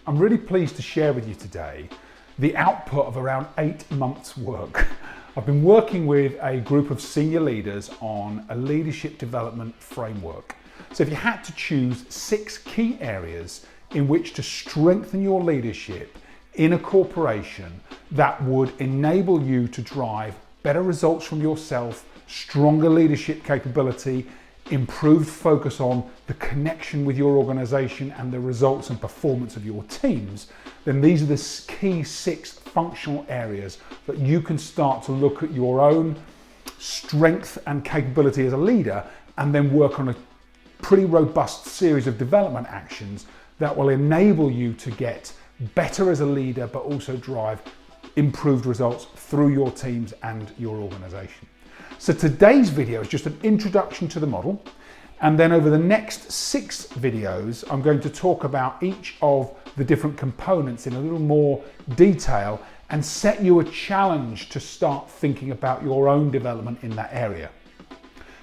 I'm really pleased to share with you today the output of around 8 months' work. I've been working with a group of senior leaders on a leadership development framework. So if you had to choose 6 key areas in which to strengthen your leadership in a corporation that would enable you to drive better results from yourself, stronger leadership capability, improved focus on the connection with your organization and the results and performance of your teams, then these are the key 6 functional areas that you can start to look at your own strength and capability as a leader and then work on a pretty robust series of development actions that will enable you to get better as a leader but also drive improved results through your teams and your organization. So today's video is just an introduction to the model, and then over the next 6 videos I'm going to talk about each of the different components in a little more detail and set you a challenge to start thinking about your own development in that area.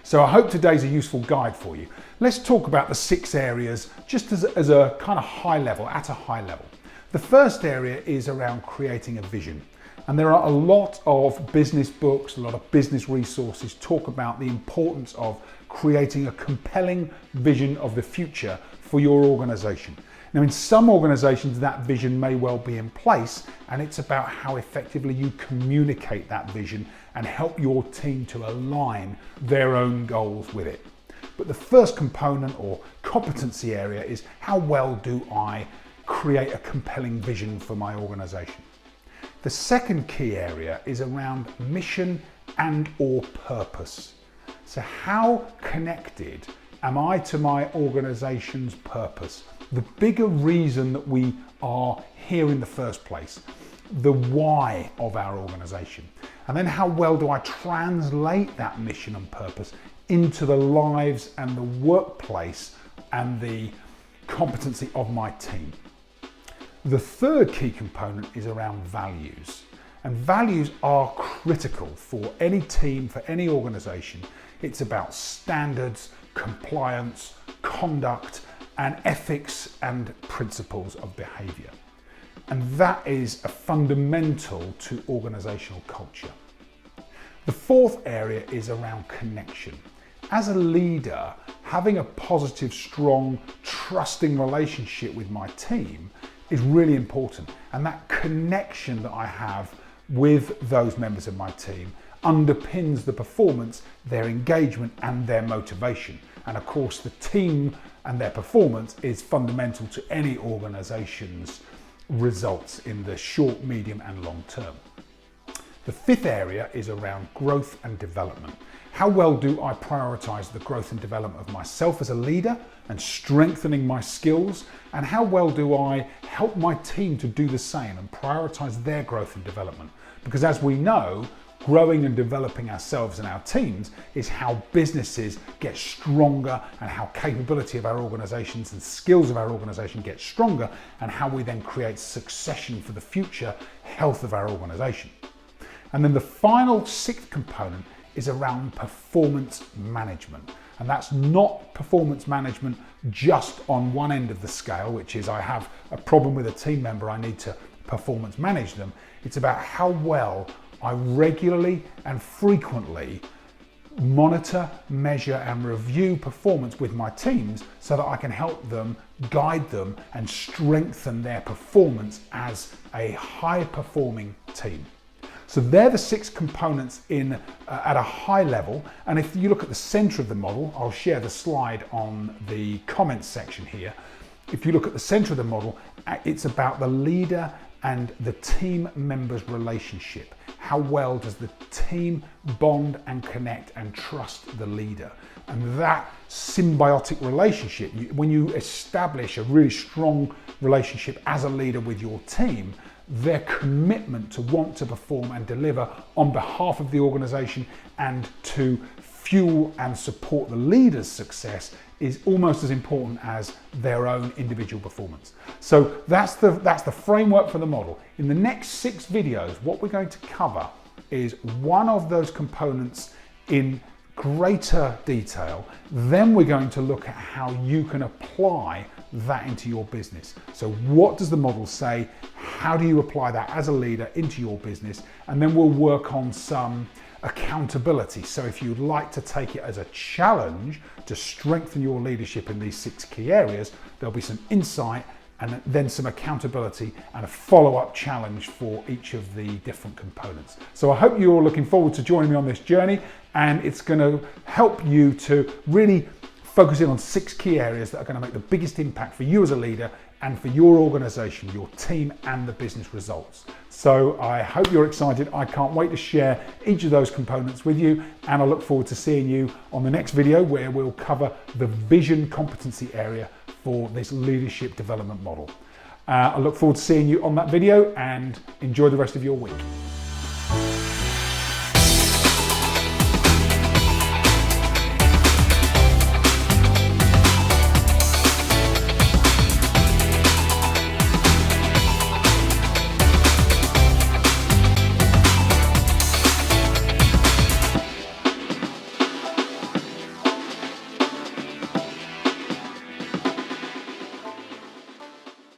So I hope today's a useful guide for you. Let's talk about the 6 areas just as a kind of high level, at a high level. The first area is around creating a vision. And there are a lot of business books, a lot of business resources talk about the importance of creating a compelling vision of the future for your organization. Now, in some organizations, that vision may well be in place, and it's about how effectively you communicate that vision and help your team to align their own goals with it. But the first component or competency area is how well do I create a compelling vision for my organization? The second key area is around mission and/or purpose. So how connected am I to my organization's purpose? The bigger reason that we are here in the first place, the why of our organization. And then how well do I translate that mission and purpose into the lives and the workplace and the competency of my team? The third key component is around values, and values are critical for any team, for any organization. It's about standards, compliance, conduct, and ethics and principles of behavior. And that is a fundamental to organizational culture. The fourth area is around connection. As a leader, having a positive, strong, trusting relationship with my team is really important, and that connection that I have with those members of my team underpins the performance, their engagement and their motivation. And of course the team and their performance is fundamental to any organization's results in the short, medium and long term. The fifth area is around growth and development. How well do I prioritize the growth and development of myself as a leader and strengthening my skills? And how well do I help my team to do the same and prioritize their growth and development? Because as we know, growing and developing ourselves and our teams is how businesses get stronger and how capability of our organizations and skills of our organization get stronger, and how we then create succession for the future health of our organization. And then the final 6th component is around performance management. And that's not performance management just on one end of the scale, which is I have a problem with a team member, I need to performance manage them. It's about how well I regularly and frequently monitor, measure and review performance with my teams so that I can help them, guide them and strengthen their performance as a high performing team. So they're the 6 components at a high level. And if you look at the center of the model, I'll share the slide on the comments section here. If you look at the center of the model, it's about the leader and the team members' relationship. How well does the team bond and connect and trust the leader? And that symbiotic relationship, when you establish a really strong relationship as a leader with your team, their commitment to want to perform and deliver on behalf of the organization and to fuel and support the leader's success is almost as important as their own individual performance. So that's the framework for the model. In the next 6 videos, what we're going to cover is one of those components in greater detail, then we're going to look at how you can apply that into your business. So what does the model say? How do you apply that as a leader into your business? And then we'll work on some accountability. So if you'd like to take it as a challenge to strengthen your leadership in these 6 key areas, there'll be some insight and then some accountability and a follow-up challenge for each of the different components. So I hope you're all looking forward to joining me on this journey, and it's going to help you to really focus in on 6 key areas that are going to make the biggest impact for you as a leader and for your organization, your team, and the business results. So I hope you're excited. I can't wait to share each of those components with you, and I look forward to seeing you on the next video where we'll cover the vision competency area for this leadership development model. I look forward to seeing you on that video, and enjoy the rest of your week.